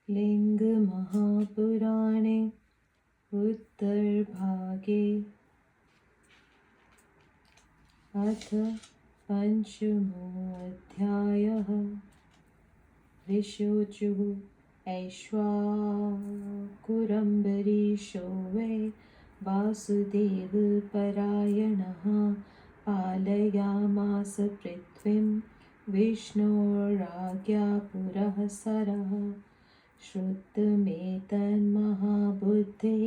लिङ्गमहापुराणे उत्तरभागे अथ पञ्चमोऽध्यायः। ऋषोचुः ऐक्ष्वाकुरम्बरीषो वै वासुदेवपरायणः पालयामास पृथ्वीं विष्णोराज्ञया पुरःसरः। श्रुतमेतन्महाबुद्धे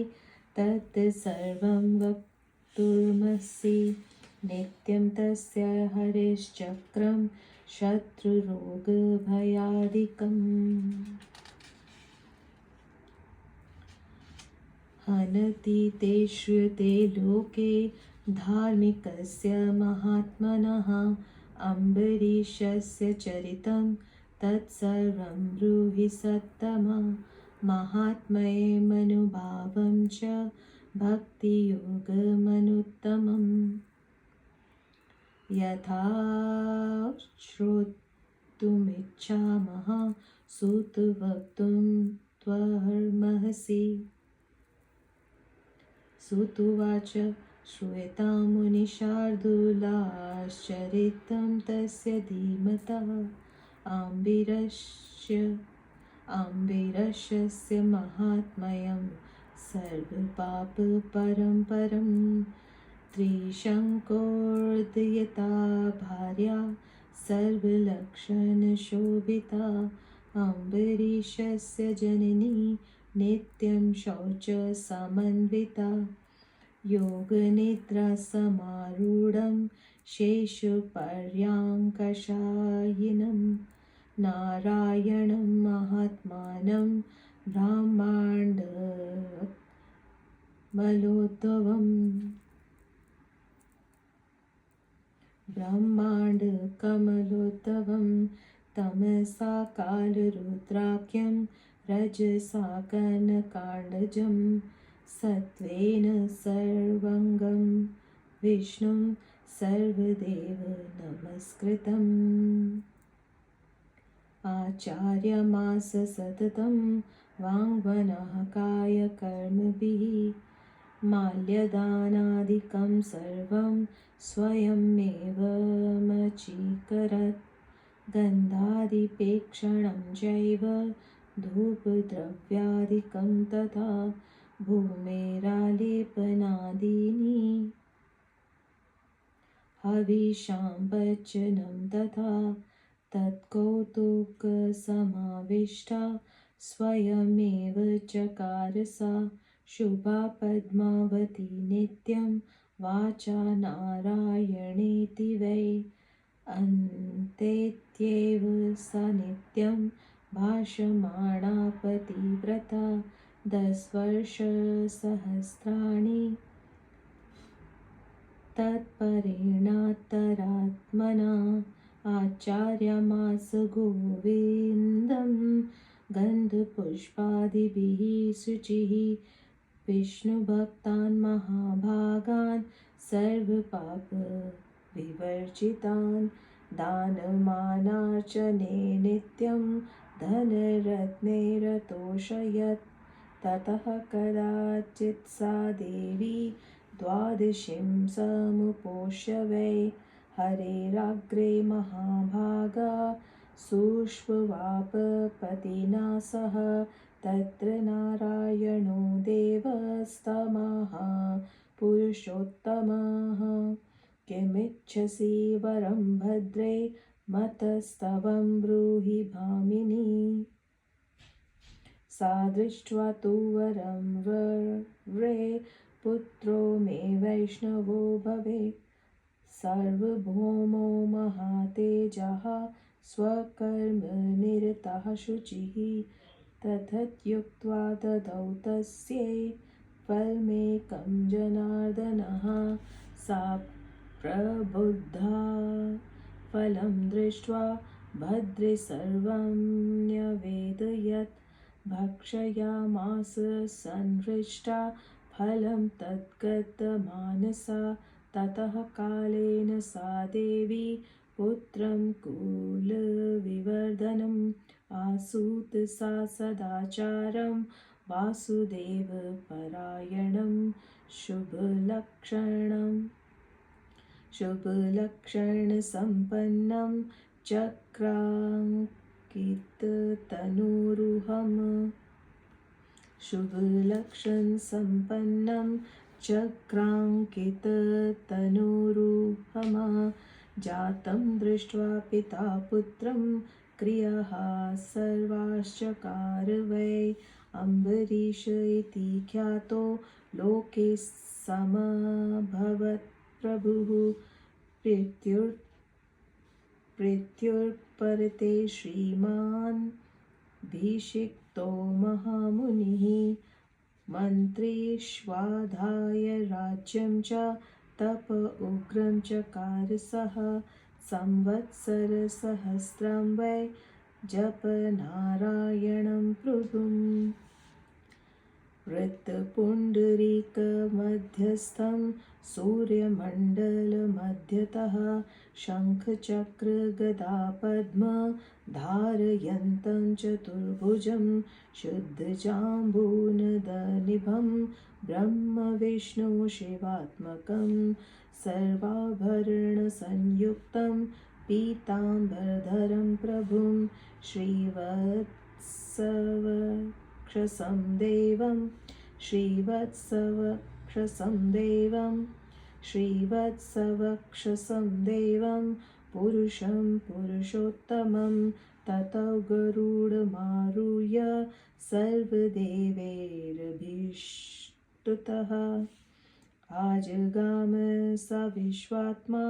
तत्सर्वं वक्तुमसि नित्यं तस्य हरिश्चक्रं शत्रुरोगभयादिकम्। हनति ते श्रूयते लोके धार्मिकस्य महात्मनः अम्बरीशस्य चरितं तत्सर्वं ब्रूहि सत्तमा। महात्म्यमनुभावं च भक्तियोगमनुत्तमम्। यथा श्रोतुमिच्छामः सूत वक्तुं त्वमर्हसि। सूतुवाच श्रूयतां मुनिशार्दूलाश्चरितं तस्य धीमतः। आम्बिरस्य महात्म्यं सर्वपापपरं त्रिशङ्कोर्दयिता भार्या सर्वलक्षणशोभिता। अम्बरीशस्य जननी नित्यं शौचसमन्विता। योगनिद्रासमारूढं शेषपर्यङ्कशयिनं नारायणं महात्मानं ब्रह्माण्डकमलोद्भवं तमसा कालरुद्राख्यं रजसा कनकाण्डजं सत्त्वेन सर्वाङ्गं विष्णुं सर्वदेव नमस्कृतम्। आचार्यमास सततं वाङ्मनः कायकर्मभिः माल्यदानादिकं सर्वं स्वयमेवमचीकरत्। गन्धादिपेक्षणं चैव धूपद्रव्यादिकं तथा भूमेरालेपनादीनि हविषां पचनं तथा तत्कौतुकसमाविष्टा स्वयमेव चकार सा। शुभा पद्मावती नित्यं वाचा नारायणेति वै। अन्तेत्येव सा नित्यं भाषमाणा पतिव्रता 10 वर्षसहस्राणि तत्परेणान्तरात्मना। आचार्यामास गोविन्दं गन्धपुष्पादिभिः शुचिः विष्णुभक्तान् महाभागान् सर्वपापविवर्जितान्। दानमानार्चने नित्यं धनरत्नैरतोषयत्। ततः कदाचित् सा देवी द्वादशीं समुपोष्य वै हरेराग्रे महाभागा सुष्ठुवापपतिना सह। तत्र नारायणो देवस्तमः पुरुषोत्तमः। किमिच्छसि वरं भद्रे मतस्तवं ब्रूहि भामिनि। सा दृष्ट्वा तु वरं वरे पुत्रो मे वैष्णवो भवेत्। सार्वभौमो महातेजः स्वकर्मनिरतः शुचिः। तथत्युक्त्वा ददौ तस्यै फलमेकं जनार्दनः। सा प्रबुद्धा फलं दृष्ट्वा भद्रे सर्वं न्यवेदयत्। भक्षयामास संहृष्टा फलं तद्गतमानसा। ततः कालेन सा देवी पुत्रं कुलविवर्धनम् आसूत सा सदाचारं वासुदेवपरायणं शुभलक्षणसम्पन्नं चक्राङ्किततनूरुहम जातं दृष्ट्वा पिता पुत्रं क्रियः सर्वाश्चकार वै अम्बरीष इति ख्यातो लोके समभवत् प्रभुः प्रीत्युर्परते श्रीमान् भिषिक्तो महामुनिः मन्त्रीष्वाधाय राज्यं च तप उग्रं चकार सः संवत्सरसहस्रं वै जपनारायणं प्रभुम् वृत्तपुण्डरीकमध्यस्थं सूर्यमण्डलमध्यतः शङ्खचक्रगदापद्म धारयन्तं चतुर्भुजं शुद्धजाम्बूनदनिभं ब्रह्मविष्णुशिवात्मकं सर्वाभरणसंयुक्तं पीताम्बरधरं प्रभुं श्रीवत्सवक्षसं देवं पुरुषं पुरुषोत्तमं ततो गरुडमारुह्य सर्वदेवैरभीष्टुतः आजगाम स विश्वात्मा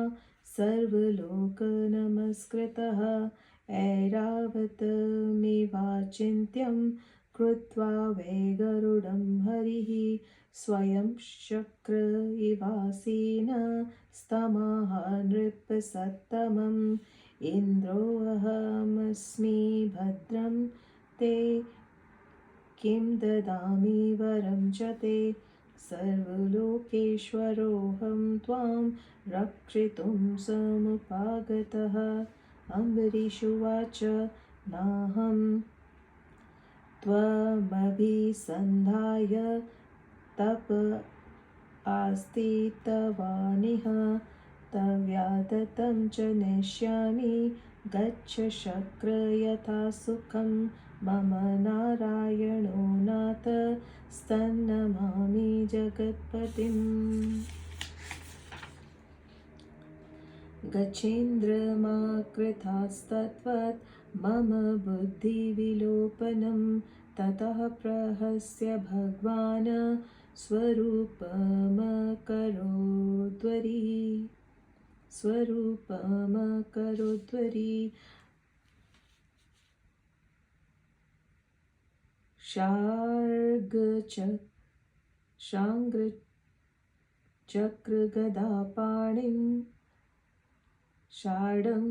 सर्वलोकनमस्कृतः ऐरावतमिवाचिन्त्यं कृत्वा वै गरुडं हरिः स्वयं शक्र इवासीन स्तमः नृपसत्तमम् इन्द्रोऽहमस्मि भद्रं ते किं ददामि वरं च ते सर्वलोकेश्वरोऽहं त्वां रक्षितुं समुपागतः अम्बरीषुवाच नाहं त्वमभिसन्धाय तप आस्ति तवानिह तव्यादतं च नेष्यामि गच्छ शक्र यथा सुखं मम नारायणो नाथ स्तन्नमामि जगत्पतिम् गच्छेन्द्रमा कृतास्तत्त्वत् मम बुद्धिविलोपनं ततः प्रहस्य भगवान् स्वरूपमकरोद्वरी शार्ङ्गचक्रगदापाणिं षाडं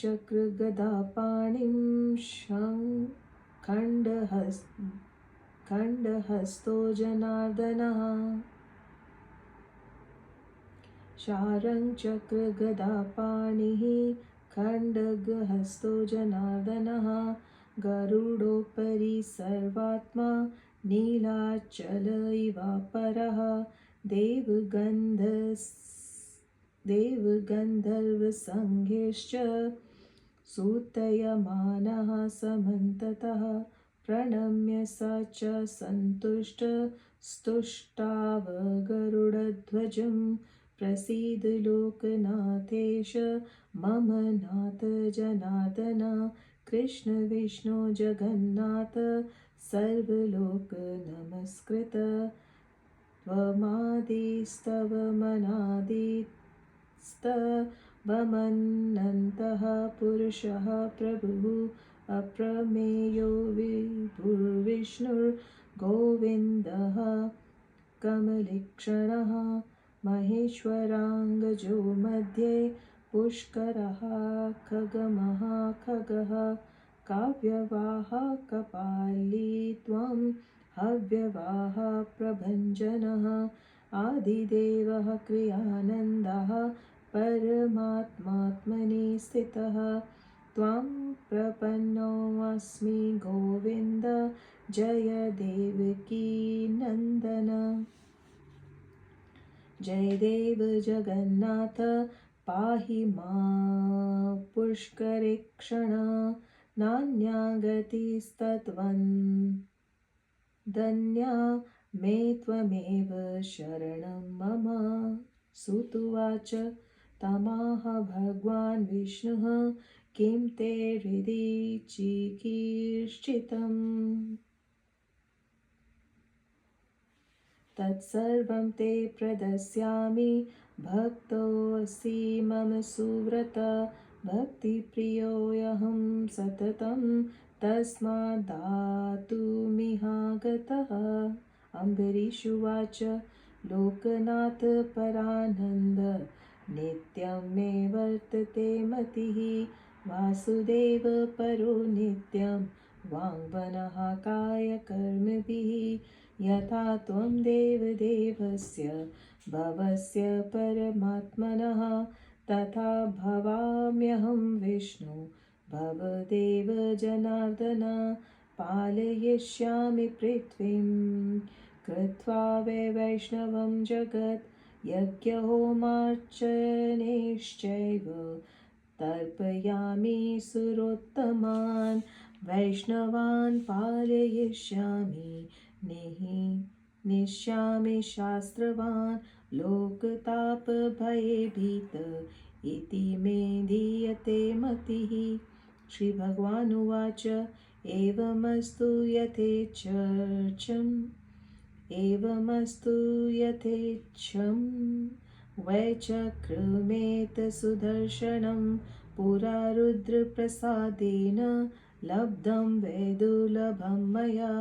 चक्रगदापाणिं खण्डहस्तो जनार्दनः शारङ्गचक्रगदापाणिः खण्डगहस्तो जनार्दनः गरुडोपरि सर्वात्मा नीलाचल इवापरः देवगन्धर्वसंघैश्च सूतयमानः समन्ततः प्रणम्य स च स्तुष्टाव गरुडध्वजं प्रसीद लोकनाथेश मम नाथ जनार्दन कृष्ण विष्णु जगन्नाथ सर्वलोक नमस्कृत त्वमादिस्तवमनादिस्तवमनन्तः पुरुषः प्रभुः अप्रमेयो विभुर्विष्णुर्गोविन्दः कमलीक्षणः महेश्वराङ्गजो मध्ये पुष्करः खगः काव्यवाहकपाली त्वं हव्यवाः प्रभञ्जनः आदिदेवः क्रियानन्दः परमात्मात्मनि स्थितः त्वां प्रपन्नोऽस्मि गोविन्द जय देवकी नन्दन जय देव जगन्नाथ पाहि मां पुष्करेक्षण नान्या गतिस्तत्त्वन्दन्या मे त्वमेव शरणं मम सुतुवाच तमाह भगवान् विष्णुः किं ते हृदि चिकीर्षितम् तत्सर्वं ते प्रदास्यामि भक्तोऽसि मम सुव्रत भक्तिप्रियोऽहं सततं तस्माद्दातुमिहागतः अम्बरीषुवाच लोकनाथ परानन्द नित्यं मे वर्तते मतिः वासुदेव परो नित्यं वाङ्मनः कायकर्मभिः यथा त्वं देवदेवस्य भवस्य परमात्मनः तथा भवाम्यहं विष्णु भवदेव जनार्दन पालयिष्यामि पृथ्वीं कृत्वा वैष्णवं जगत् यज्ञहोमार्चनैश्चैव तर्पयामि सुरोत्तमान् वैष्णवान् पालयिष्यामि निश्यामि शास्त्रवान् लोकतापभयभीत इति मे दीयते मतिः श्रीभगवानुवाच एवमस्तु यथेच्छं वैचक्रमेत सुदर्शनं पुरा रुद्रप्रसादेन लब्धं वैदुर्लभं मया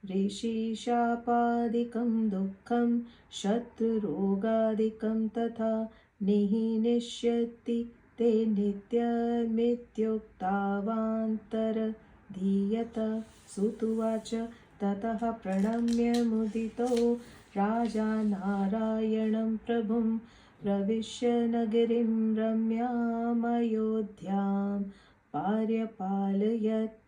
ऋषिशापादिकं दुःखं शत्रुरोगादिकं तथा निश्यति ते नित्यमित्युक्तावान्तरधीयत सुतुवाच ततः प्रणम्य मुदितो राजा नारायणं प्रभुं प्रविश्य नगरीं रम्यामयोध्यां पार्यपालयत्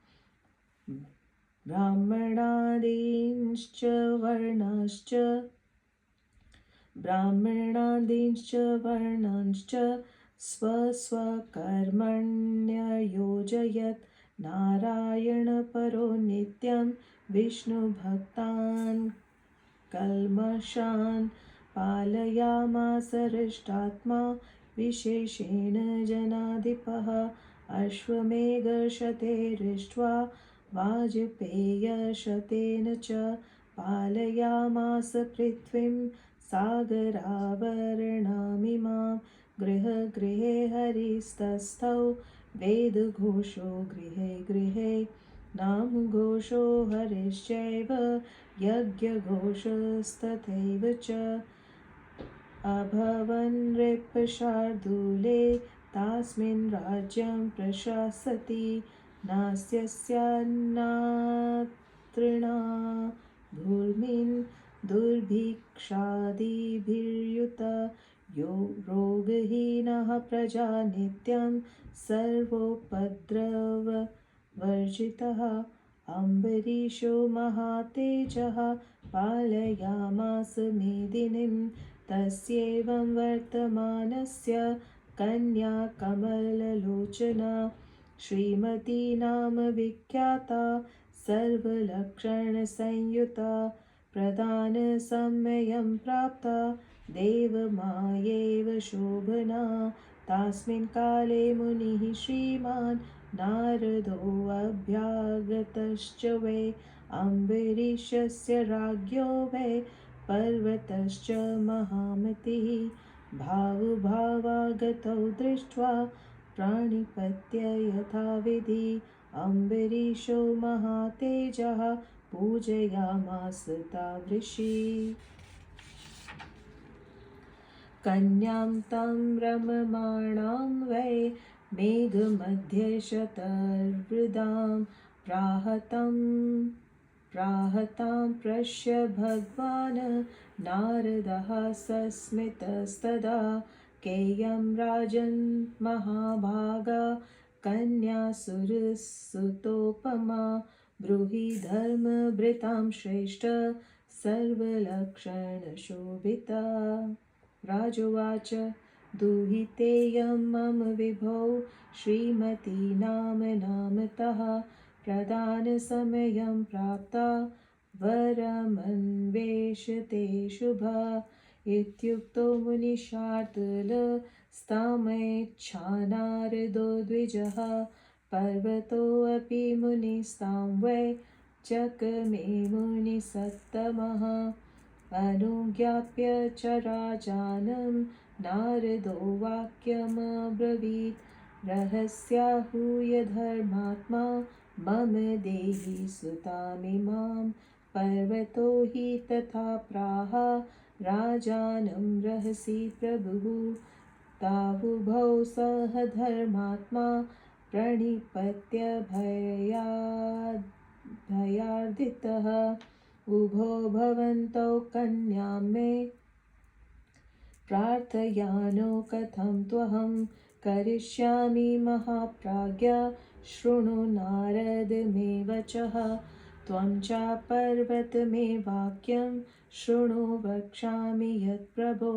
ब्राह्मणादींश्च वर्णांश्च स्वस्वकर्मण्ययोजयत् नारायणपरो नित्यं विष्णुभक्तान् कल्मषान् पालयामासरिष्टात्मा विशेषेण जनाधिपः अश्वमेधशतैरिष्ट्वा वाजपेयशतेन च पालयामास पृथ्वीं सागरावरणामिमां गृहे हरिस्तस्थौ वेदघोषो गृहे गृहे नामघोषो हरिश्चैव यज्ञघोषस्तथैव च अभवन् नृपशार्दूले तास्मिन् राज्यं प्रशासति नास्यस्यान्नातृणा भूमिन् दुर्भिक्षादिभिर्युत यो रोगहीनः प्रजा नित्यं सर्वोपद्रववर्जितः अम्बरीषो महातेजः पालयामास मेदिनीं तस्यैवं वर्तमानस्य कन्या कमललोचना श्रीमती नाम विख्याता सर्वलक्षणसंयुता प्रधानसमयं प्राप्ता देवमायैव शोभना तस्मिन् काले मुनिः श्रीमान् नारदोऽभ्यागतश्च वै अम्बरीषस्य राज्ञो वै पर्वतश्च महामतिः भावुभावागतौ दृष्ट्वा प्राणिपत्य यथाविधि अम्बरीषो महातेजः पूजयामास तादृशी कन्यां तं रममाणां वै मेघमध्ये शतहृदां प्राहतां प्रश्य भगवान् नारदः सस्मितस्तदा केयं राजन् महाभागा कन्यासुरसुतोपमा ब्रूहि धर्मभृतां श्रेष्ठ सर्वलक्षणशोभिता। राजोवाच दुहितेयं मम विभो श्रीमती नामतः प्रदानसमयं प्राप्ता वरमन्वेषते शुभा। इत्युक्तो मुनिशार्दूलस्तामेच्छानारदो द्विजः पर्वतोऽपि मुनिस्तां वै चकमे मुनिसत्तमः। अनुज्ञाप्य च राजानं नारदो वाक्यमब्रवीत् रहस्याहूय धर्मात्मा मम देहि सुतामिमां। पर्वतो हि तथा प्राह राजानं रहसि प्रभुः तावुभौ सह धर्मात्मा प्रणिपत्य भयार्दितः। उभो भवन्तौ कन्यां मे प्रार्थयानो कथं त्वहं करिष्यामि महाप्राज्ञा शृणु नारद मे वचः। त्वं चापर्वत मे वाक्यं शृणु वक्ष्यामि यत् प्रभो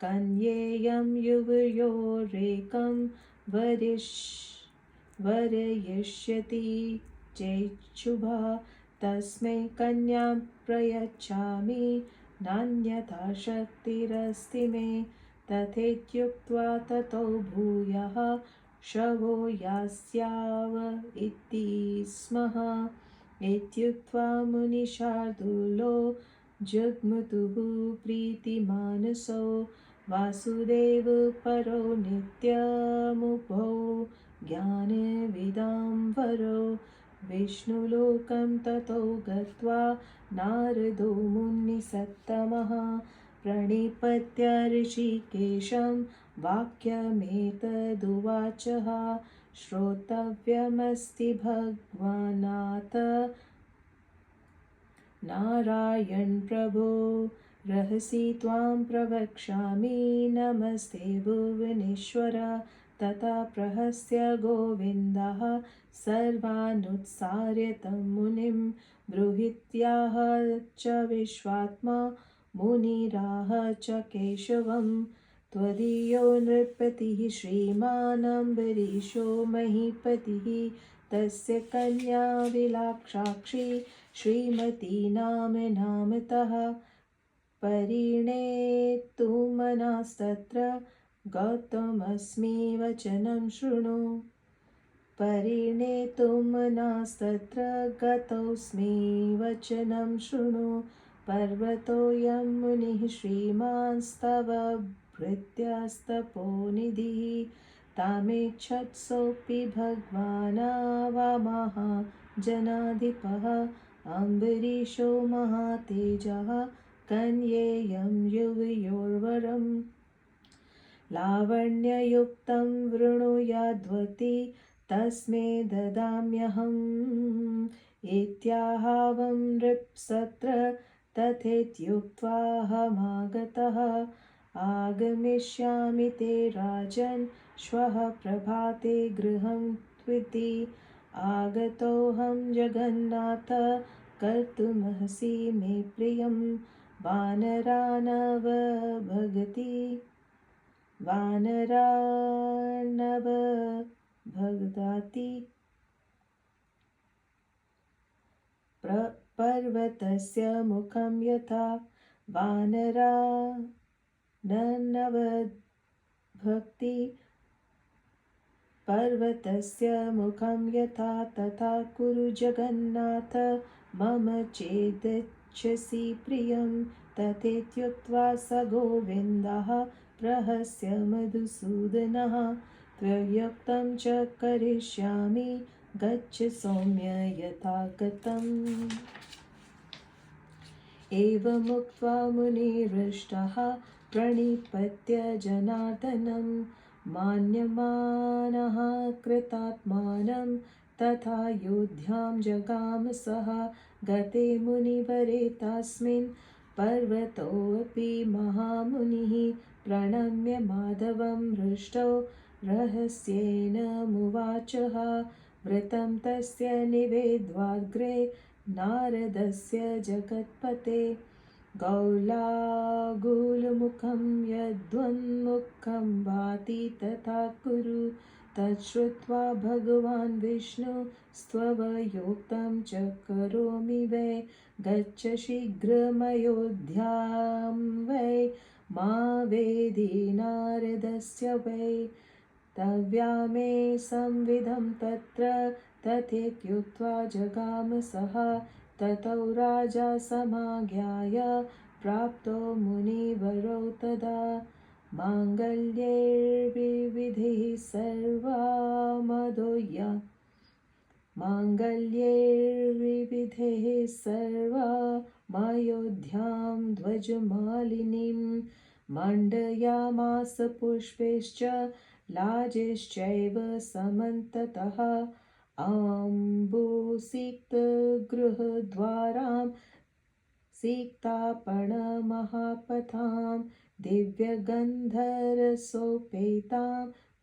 कन्येयं युवयोरेकं वरयिष्यति चेच्छुभा तस्मै कन्यां प्रयच्छामि नान्यथा शक्तिरस्ति मे। तथेत्युक्त्वा ततो भूयः शवो यास्याव इति स्मः। इत्युक्त्वा मुनिशार्दूलो जग्मुतुः प्रीतिमानसो वासुदेव परो नित्यमुभो ज्ञानविदाम्बरो। विष्णुलोकं ततो गत्वा नारदो मुनिसत्तमः प्रणिपत्य ऋषिकेशं वाक्यमेतदुवाचः। श्रोतव्यमस्ति भगवन्नाथ नारायण प्रभो रहसि त्वां प्रवक्ष्यामि नमस्ते भुवनेश्वर। तथा प्रहस्य गोविन्दः सर्वानुत्सार्य तं मुनिं ब्रूहीत्याह च विश्वात्मा मुनिराह च केशवं। त्वदीयो नृपतिः श्रीमान् अम्बरीशो महीपतिः तस्य कन्या विलाक्षाक्षी श्रीमती नामतः परिणेतुमनस्तत्र गौतमस्मि वचनं शृणु। परिणेतुमनस्तत्र गतोऽस्मि वचनं शृणु। पर्वतोऽयं मुनिः श्रीमांस्तव भृत्यस्तपोनिधिः तामेच्छत्सोऽपि भगवानावामः जनाधिपः। अम्बरीशो महातेजः कन्येयं युवयोर्वरम् लावण्ययुक्तं वृणुयाद्वती तस्मै ददाम्यहम्। इत्याहवं नृपसत्र तथेत्युक्त्वाहमागतः। आगमिष्यामि ते राजन् श्वः प्रभाते गृहं त्विति। आगतोऽहं जगन्नाथ कर्तुमहसि मे प्रियं। वानरानवभगति पर्वतस्य मुखं यथा वानरानवभक्ति पर्वतस्य मुखं यथा तथा कुरु जगन्नाथ मम चेदिच्छसि प्रियं। तथेत्युक्त्वा स गोविन्दः प्रहस्य मधुसूदनः त्वयोक्तं च करिष्यामि गच्छ सौम्य यथा गतम्। एवमुक्त्वा मुनिहृष्टः प्रणिपत्य जनार्दनं मन्यमानः कृतात्मानं तथा योध्यां जगाम सः गते मुनिवरे तस्मिन् पर्वतोऽपि महामुनिः प्रणम्य माधवं हृष्टो रहस्येन मुवाचः वृतं तस्य निवेद्वाग्रे नारदस्य जगत्पते गौलागुलमुखं यद्वन्मुखं भाति तथा कुरु तच्छ्रुत्वा भगवान् विष्णुस्त्वयोक्तं च करोमि वै गच्छ शीघ्रमयोध्यां वै मा वेदि नारदस्य वै तव्या मे संविधं तत्र तथेत्युक्त्वा जगाम सः ततो राजा समाज्ञाय प्राप्तो मुनिवरौ तदा माङ्गल्यैर्विविधैः सर्वा मायोध्यां ध्वजमालिनीं मण्डयामास पुष्पैश्च लाजैश्चैव समन्ततः अम्बुसिक्तगृहद्वारां सिक्तापणमहापथां दिव्यगन्धरसोपेतां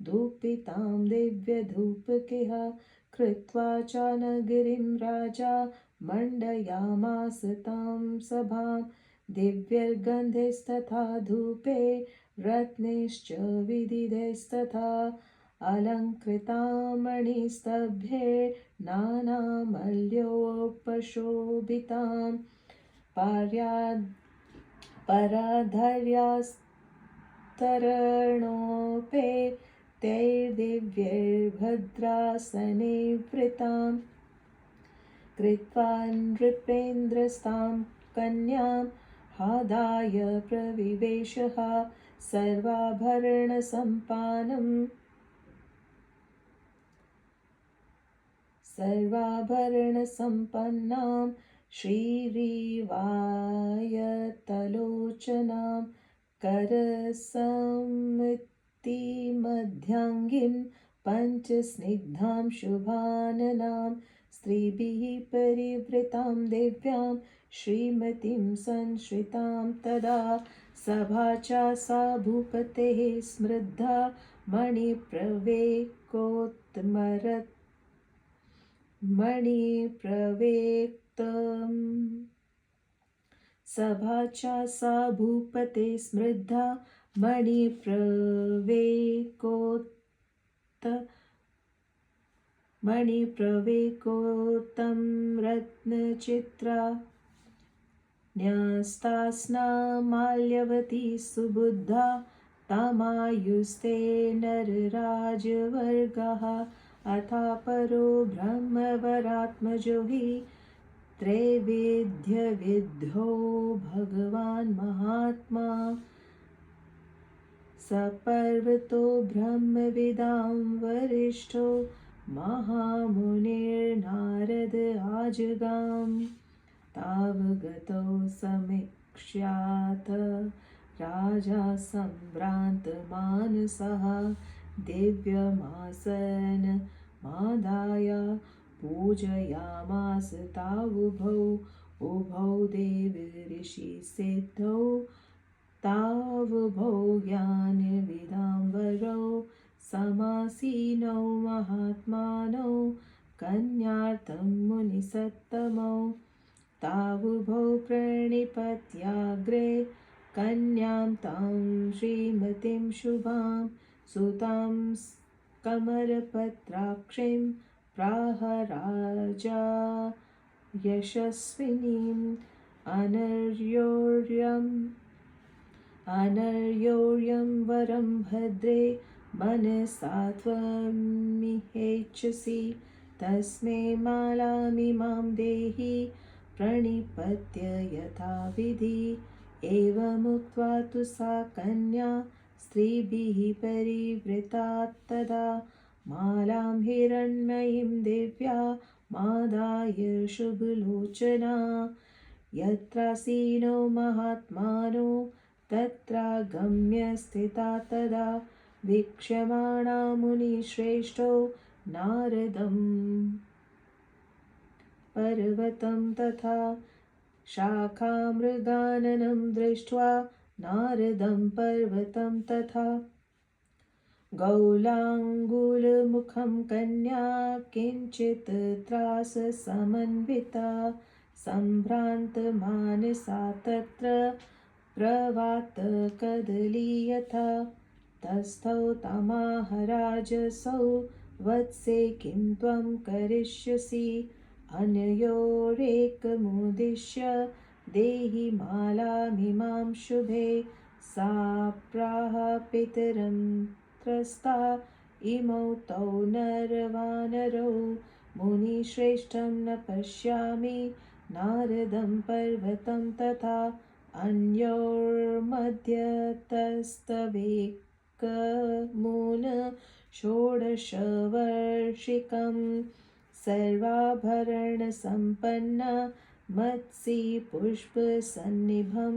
धूपितां दिव्यधूपकैः कृत्वा च नगरीं राजा मण्डयामास तां सभां दिव्यगन्धैस्तथा धूपे रत्नैश्च विदितैस्तथा अलङ्कृतां मणिस्तभ्यैर्नानामल्योपशोभितां पराधर्यास्तरणोपेतैर्दिव्यैर्भद्रासनैर्वृतां कृत्वा नृपेन्द्रस्तां कन्यां हादाय प्रविवेशः सर्वाभरणसम्पन्नां श्रीरिवायतलोचनां करसम्मितिमध्याङ्गीं पञ्चस्निग्धां शुभाननां स्त्रीभिः परिवृतां दिव्यां श्रीमतीं संश्रितां तदा सभा च सा भूपतेः स्मृद्धा मणिप्रवेक्तम् सभा च सा भूपते स्मृद्धा मणिप्रवेकोत्तं रत्नचित्रा न्यस्तास्ना माल्यवती सुबुद्धा तमायुस्ते नरराजवर्गः अथापरो ब्रह्मवरात्मजो हि त्रैवेद्यविद्धो भगवान् महात्मा सपर्वतो ब्रह्मविदां वरिष्ठो महामुनिर्नारद आजगाम तावगतो समीक्ष्याथ राजा सम्भ्रान्तमानसः दिव्यमासनमादाय पूजयामास उभौ देवऋषिसिद्धौ तावुभौ ज्ञानविदां वरौ समासीनौ महात्मानौ कन्यार्थं मुनिसत्तमौ तावुभौ प्रणिपत्याग्रे कन्यां तां श्रीमतीं शुभां सुतां कमलपत्राक्षीं प्राह राजा यशस्विनीम् अनर्योऽयं वरं भद्रे मनसा त्वमिहेच्छसि तस्मै मालामिमां देहि प्रणिपत्य यथाविधि एवमुक्त्वा तु सा कन्या स्त्रीभिः परिवृता तदा मालां हिरण्मयीं दिव्या मादाय शुभलोचना यत्रासीनो महात्मानो तत्रागम्य स्थिता तदा वीक्ष्यमाणा मुनिश्रेष्ठो नारदम् पर्वतं तथा शाखामृगाननं दृष्ट्वा नारदं पर्वतं तथा गौलाङ्गुलमुखं कन्या किञ्चित् त्राससमन्विता सम्भ्रान्तमानसा तत्र प्रवातकदली यथा तस्थौ तमाह राजसौ वत्से किं त्वं करिष्यसि अनयोरेकमुद्दिश्य देहि मालामिमां शुभे सा प्राह पितरं त्रस्ता इमौ तौ नरवानरौ मुनिश्रेष्ठं न पश्यामि नारदं पर्वतं तथा अन्योर्मध्यतस्तवेकमून षोडशवर्षिकं सर्वाभरणसम्पन्न मत्सि पुष्पसन्निभं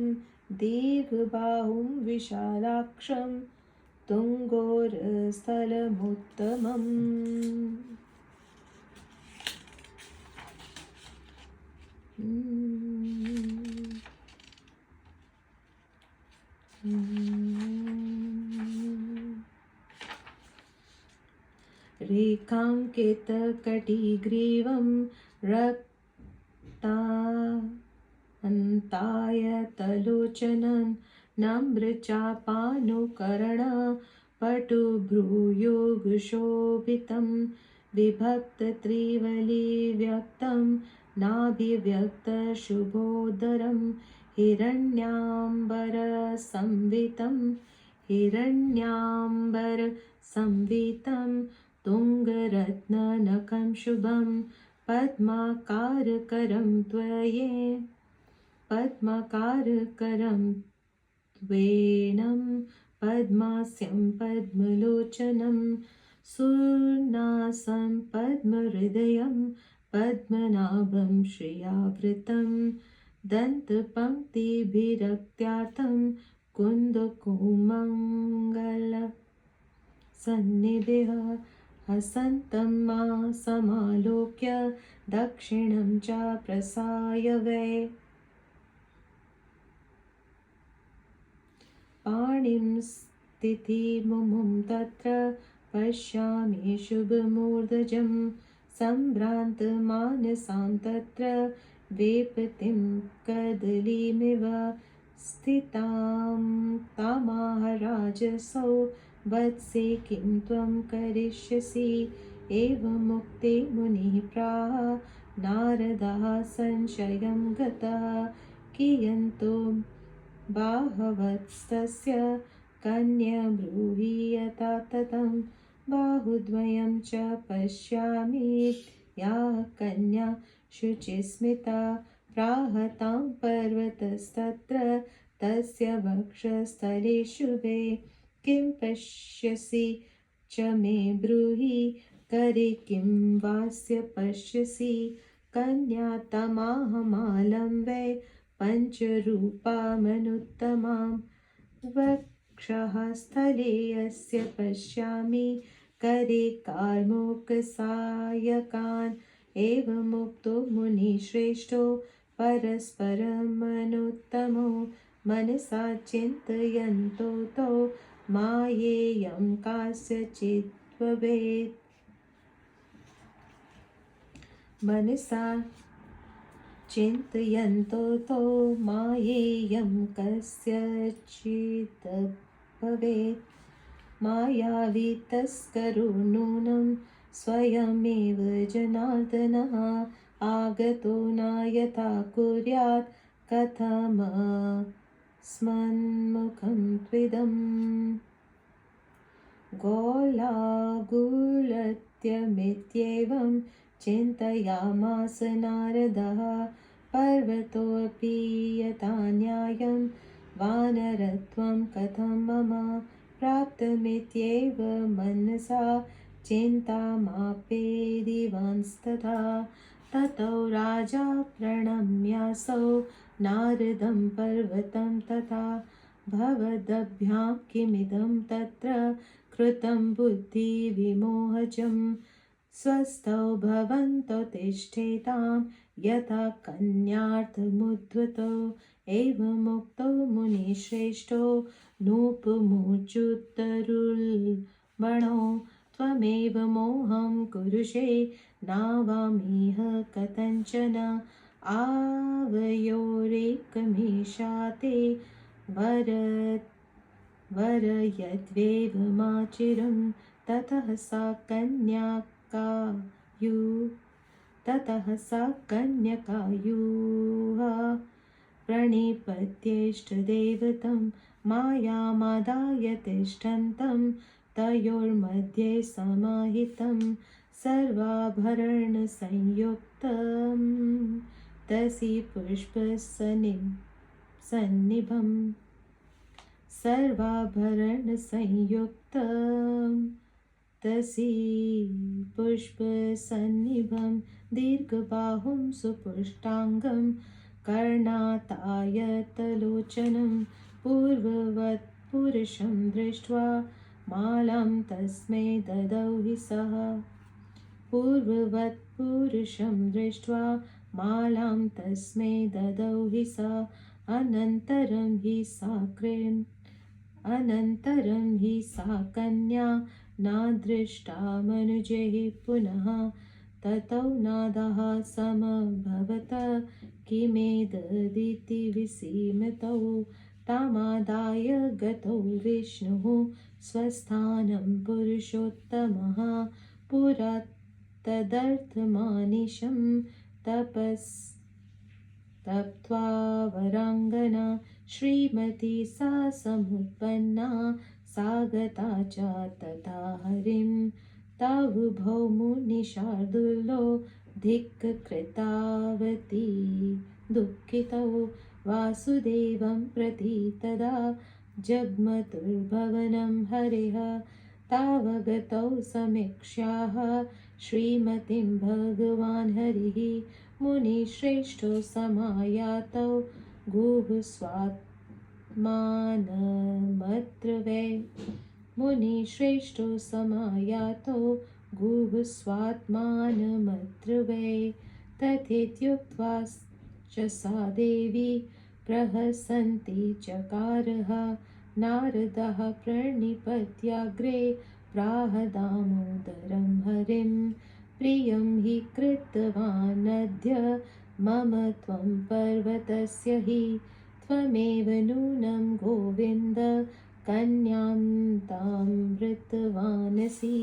दीर्घबाहुं विशालाक्षं तुङ्गोरस्थलमुत्तमम् रेखाङ्कितकटिग्रीवं रक्तान्तायतलोचनं नम्रचापानुकरण पटुभ्रूयुगशोभितं विभक्तत्रिवलिव्यक्तं नाभिव्यक्तशुभोदरं हिरण्याम्बरसंवितं तुङ्गरत्ननखं शुभं पद्माकारकरं त्वेनं पद्मास्यं पद्मलोचनं सुनासं पद्महृदयं पद्मनाभं श्रियावृतं दन्तपङ्क्तिभिरक्त्यार्थं कुन्दकुमङ्गलसन्निभः हसन्तं मा समालोक्य दक्षिणं च प्रसायवे पाणिं स्थितिमुमुं तत्र पश्यामि शुभमूर्धजं सम्भ्रान्तमानसां तत्र वेपतिं कदलीमिव स्थितां तामाह राजसौ वत्से किं त्वं करिष्यसि एवमुक्ते मुनिः प्राह नारदः संशयं गतः कियन्तो बाहवत्स्तस्य कन्या ब्रूहि यथा ततं बाहुद्वयं च पश्यामि या कन्या शुचिस्मिता प्राह तां पर्वतस्तत्र तस्य वक्षस्थले शुभे किं पश्यसि च मे ब्रूहि करे किं वास्य पश्यसि कन्या तमाहमालं वै पञ्चरूपामनुत्तमां वक्षः स्थले अस्य पश्यामि करे कार्मुकसायकान् एवमुक्तो मुनिश्रेष्ठो परस्परमनुत्तमो मनसा चिन्तयन्तो तौ मायेयं कास्यचित् भवेत् मनसा चिन्तयन्तो तौ मायेयं कस्यचित् भवेत् मायावी तस्करो नूनं स्वयमेव जनार्दनः आगतो न यथा कुर्यात् कथमस्मन्मुखं त्विदम् गोलागुलत्यमित्येवं चिन्तयामास नारदः पर्वतोऽपि यथा न्यायं वानरत्वं कथं मम प्राप्तमित्येव मनसा चिन्तामापेदिवांस्तथा ततो राजा प्रणम्यासौ नारदं पर्वतं तथा भवदभ्यां किमिदं तत्र कृतं बुद्धिविमोहजं स्वस्थौ भवन्तौ तिष्ठेतां यथा कन्यार्थमुद्धृतो एवमुक्तो मुनिश्रेष्ठो नूपुमुच्युतरुल्बणो त्वमेव मोहं कुरुषे नावामिह कथञ्चन आवयोरेकमीशा ते वरयद्वेवमाचिरं ततः सा कन्यकायुः प्रणिपत्येष्टदेवतं मायामादाय तिष्ठन्तं तयोर्मध्ये समाहितं सर्वाभरणसंयुक्तं तसि पुष्पसन्निभम् सर्वाभरणसंयुक्तं तसि पुष्पसन्निभं दीर्घबाहुं सुपुष्टाङ्गं कर्णातायतलोचनं पूर्ववत् पुरुषं दृष्ट्वा मालां तस्मै ददौ हि सः पूर्ववत् पुरुषं दृष्ट्वा मालां तस्मै ददौ हि सा अनन्तरं हि सा कन्या नादृष्टा मनुजैः पुनः ततौ नादः समभवत किमेतदिति विस्मितौ तामादाय गतौ विष्णुः स्वस्थानं पुरुषोत्तमः पुरा तदर्थमानिशं तप्त्वा वराङ्गना श्रीमती सा समुत्पन्ना सागता च तथा हरिं तावुभौ मुनिशार्दूलो धिक्कृतावती दुःखितौ वासुदेवं प्रति तदा जग्मतुर्भवनं हरिः तावगतौ समीक्ष्याः श्रीमतीं भगवान् हरिः मुनिश्रेष्ठो समायातौ गुहुस्वात्मानमत्र वै मुनिश्रेष्ठो समायातो गुहुस्वात्मानमत्र वै तथेत्युक्त्वा च सा देवी प्रहसन्ती चकारः नारदः प्रणिपत्याग्रे प्राह दामोदरं हरिं प्रियं हि कृतवानद्य मम त्वं पर्वतस्य हि त्वमेव नूनं गोविन्द कन्यां तां वृतवानसि।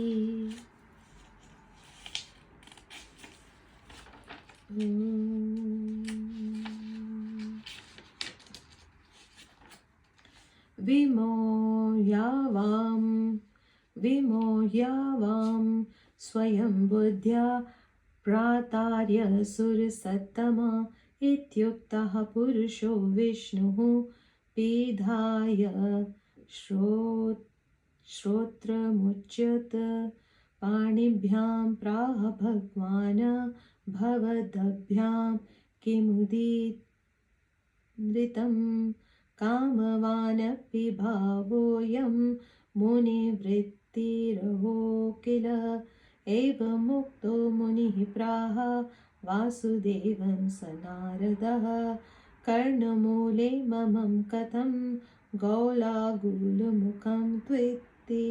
विमोह्यावां स्वयं बुद्ध्या प्रातार्य सुरसत्तमा इत्युक्तः पुरुषो विष्णुः पिधाय श्रोत्रमुच्यत पाणिभ्यां प्राह भगवान् भवदभ्यां किमुदीरितं कामवानपि भावोऽयं मुनिवृत्तिरहो किल एवमुक्तो मुनिः प्राह वासुदेवं स नारदः कर्णमूले ममं कथं गौलागुलमुखं त्विति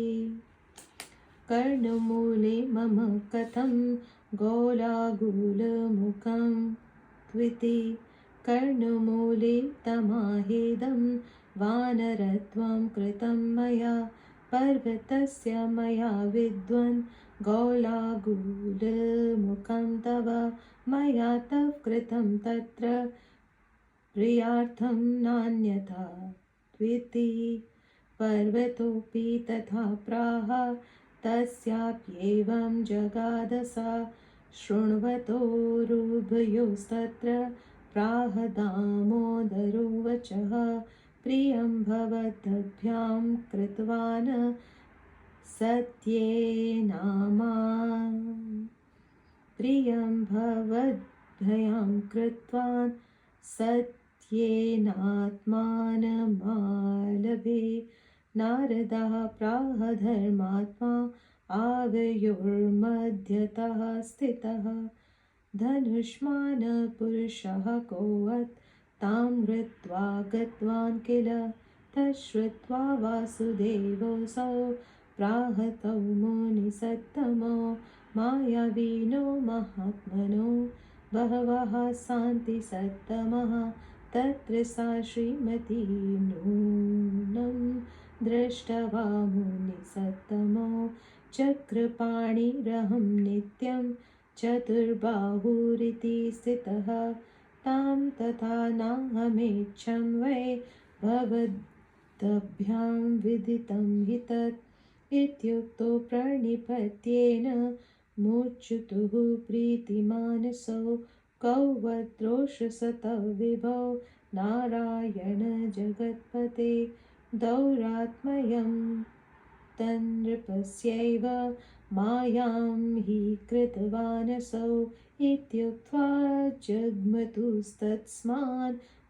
कर्णमूले मम कथं गौलागुलमुखं त्विति कर्णमूले तमाहेदं वानरत्वं कृतं मया पर्वतस्य मया विद्वन् गौलागुलमुखं तव मया तव कृतं तत्र प्रियार्थं नान्यथा त्विति पर्वतोऽपि तथा प्राह तस्याप्येवं जगादसा शृण्वतोरुभयोस्तत्र प्राह दामोदरो वचः प्रियं भवद्भ्यां कृतवान् सत्येनामा प्रियं भवद्भ्यां कृतवान् सत्येनात्मानमालभे नारदः प्राह धर्मात्मा आवयोर्मध्यतः स्थितः धनुष्मान पुरुषः कोऽथ तां हृत्वा गतवान् किल तच्छ्रुत्वा वासुदेवोऽसौ प्राहतौ मुनिसत्तमो मायावीनो महात्मनो बहवः सन्ति सत्तमः तत्र सा श्रीमती नूनं दृष्ट्वा मुनिसत्तमो चक्रपाणिरहं नित्यं चतुर्बाहुरिति स्थितः तां तथा नाहमेच्छं वै भवद्भ्यां विदितं हि तत् इत्युक्तो प्रणिपत्येन मूर्च्छितुः प्रीतिमानसो कौवद्रोषसतविभौ नारायण जगत्पते दौरात्मयं तन्नृपस्यैव मायां हि कृतवानसौ इत्युक्त्वा जग्मतुस्तस्मान्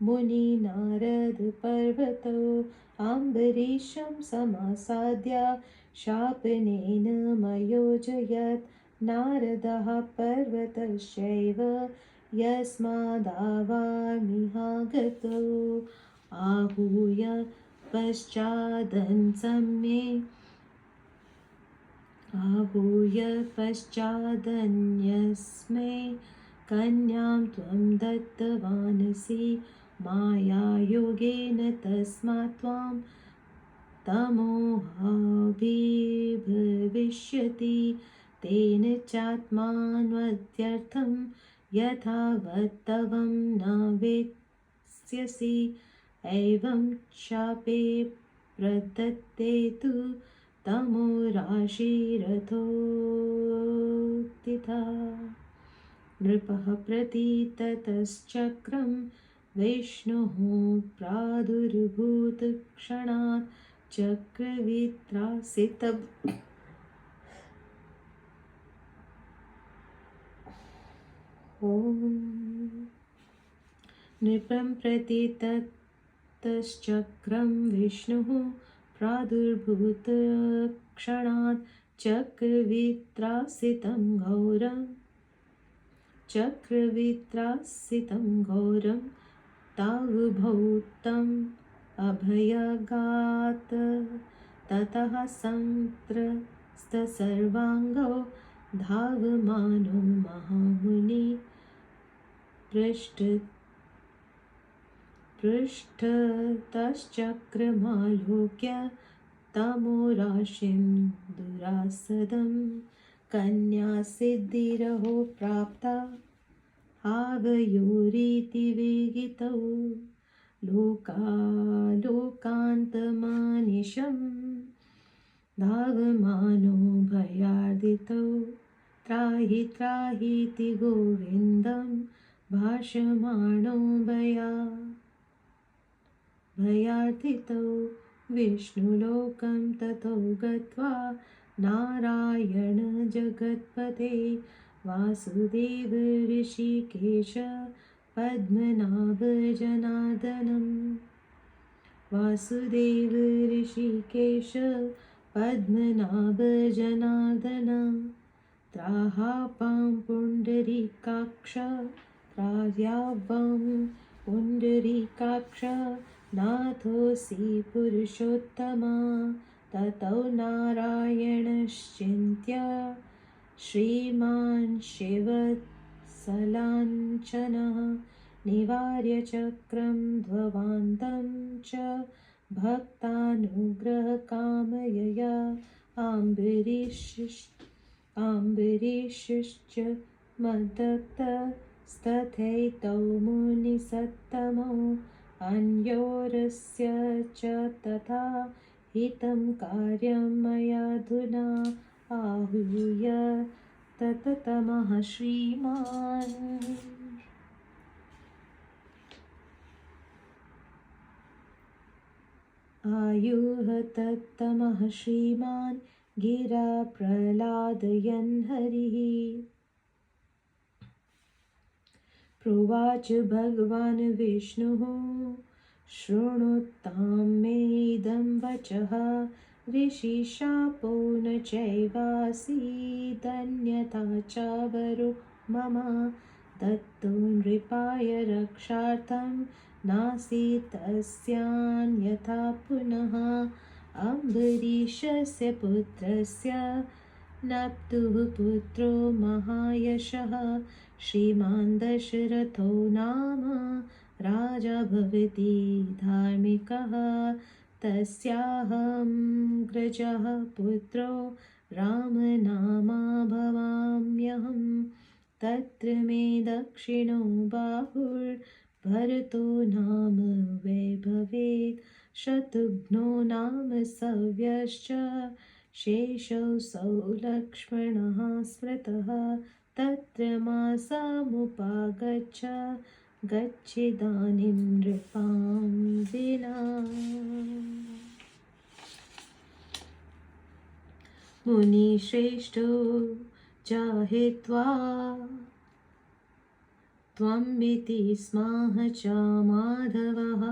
मुनिनारदपर्वतो अम्बरीशं समासाद्य शापनेन मयोजयत् नारदः पर्वतस्यैव यस्मादावामिहागतो आहूय पश्चादन्यस्मै कन्यां त्वं दत्तवानसि मायायोगेन तस्मात् त्वां तमोहाभिभविष्यति तेन चात्मान्वत्यर्थं यथावत्तवं न वेत्स्यसि एवं शापे प्रदत्ते तु तमोराशिरथोत्थिता नृपः प्रति ततश्चक्रं विष्णुः प्रादुर्भूतक्षणात् चक्रवित्रासितं नृपं प्रति ततश्चक्रं विष्णुः प्रादुर्भूतक्षणात् चक्रवित्रासितं घोरं तावुभौ तम् अभयगात् ततः सन्त्रस्तसर्वाङ्गो धावमानो महामुनि पृष्ठतश्चक्रमालोक्य तमोराशिं दुरासदं कन्यासिद्धिरहो प्राप्ता आवयोरिति विहितौ लोकान्तमानिशं धावमानो भयार्दितौ त्राहि त्राहीति गोविन्दं भाषमाणो भयार्थितौ विष्णुलोकं ततो गत्वा नारायण जगत्पते वासुदेव ऋषिकेश पद्मनाभ जनार्दनम् वासुदेव ऋषिकेश पद्मनाभ जनार्दन त्राहापां पुण्डरीकाक्ष त्राह्यावां पुण्डरीकाक्ष नाथोऽसि पुरुषोत्तमा ततो नारायणश्चिन्त्य श्रीमान् शिवत्सलाञ्छनः निवार्य चक्रं ध्ववान्तं च भक्तानुग्रहकामयया अम्बरीषश्च मद्दत्तस्तथैतौ मुनिसत्तमौ अन्योरस्य च तथा हितं कार्यं मयाधुना आहूय तततमः श्रीमान् आयुः तत्तमः श्रीमान् गिरा प्रह्लादयन् हरिः प्रोवाच भगवान् विष्णुः शृणुतां मे इदं वचः ऋषिशापो न चैवासीदन्यथा च वरो मम दत्तो नृपाय रक्षार्थं नासीतस्यान्यथा पुनः अम्बरीषस्य पुत्रस्य नप्तुः पुत्रो महायशः श्रीमान् दशरथो नाम राजा भवति धार्मिकः तस्याहमग्रजः पुत्रो रामनामा भवाम्यहं तत्र मे दक्षिणो बाहुर्भरतो नाम वैभवेत् शत्रुघ्नो नाम सव्यश्च शेषौ लक्ष्मणः स्मृतः तत्र मासामुपागच्छ गच्छिदानीं नृपां विना मुनिश्रेष्ठो जाहित्वा त्वमिति स्माह च माधवः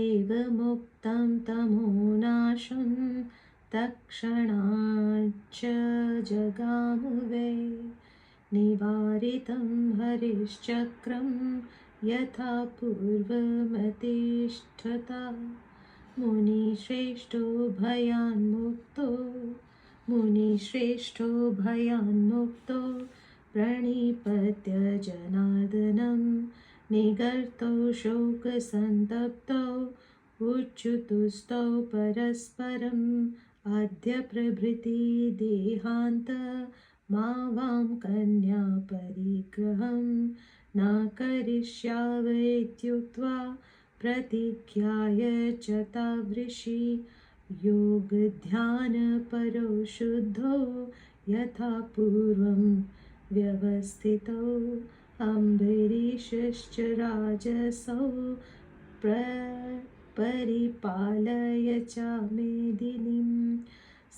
एवमुक्तं तमोनाशं तत्क्षणाच्च जगाम वै निवारितं हरिश्चक्रं यथा पूर्वमतिष्ठता मुनिश्रेष्ठो भयान्मुक्तो प्रणिपत्य जनार्दनं निगर्तो शोकसन्तप्तौ उच्युतुस्तौ परस्परम् आद्य प्रभृति देहान्त मा वां कन्या परिग्रहं न करिष्यावेत्युक्त्वा प्रतिज्ञाय च तावृषि योगध्यानपरो शुद्धो यथा पूर्वं व्यवस्थितौ अम्बरीषश्च राजसौ परिपालय च मेदिनीं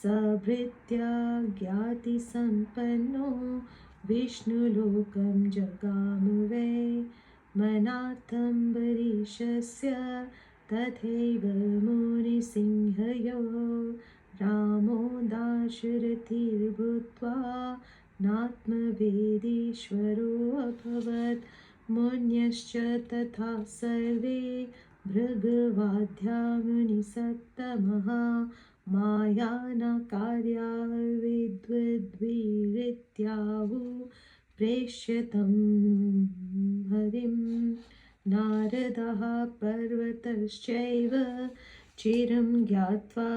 सभृत्या ज्ञातिसम्पन्नो विष्णुलोकं जगाम वै मनार्थम्बरीषस्य तथैव मुनिसिंहयो रामो दाशरथिर्भूत्वा नात्मवेदीश्वरो अभवत् मुन्यश्च तथा सर्वे भृगवाद्या मुनिसत्तमः माया न कार्या विद्वद्भिरित्याहुः प्रेष्यतं हरिं नारदः पर्वतश्चैव चिरं ज्ञात्वा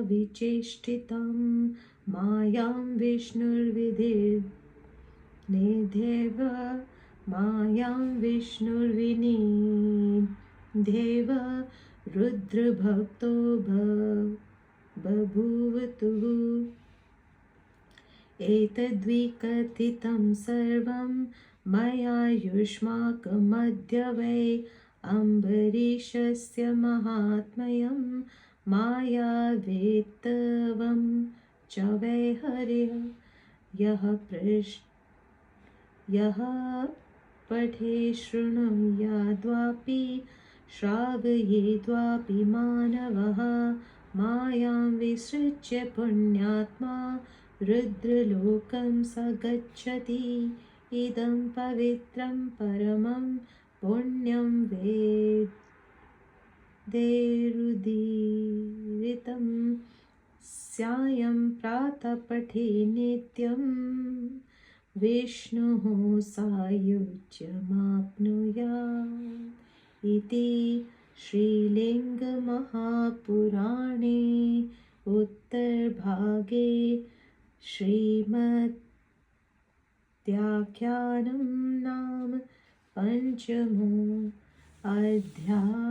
विचेष्टितं मायां विष्णुर्विनिधेव रुद्रभक्तो बभूवतुः एतद्विकथितं सर्वं मया युष्माकमद्य वै अम्बरीषस्य महात्म्यं मायावेत्तवं च वै हरिः यः पठे शृणुयाद्वापि श्रावयेद्वापि मानवः मायां विसृज्य पुण्यात्मा रुद्रलोकं स गच्छति इदं पवित्रं परमं पुण्यं वेदैरुदीरितं सायं प्रातः पठे नित्यं विष्णुः सायुज्यमाप्नुयात् इति श्रीलिङ्गमहापुराणे उत्तरभागे श्रीमद्याख्यानं नाम पञ्चमो अध्यायः।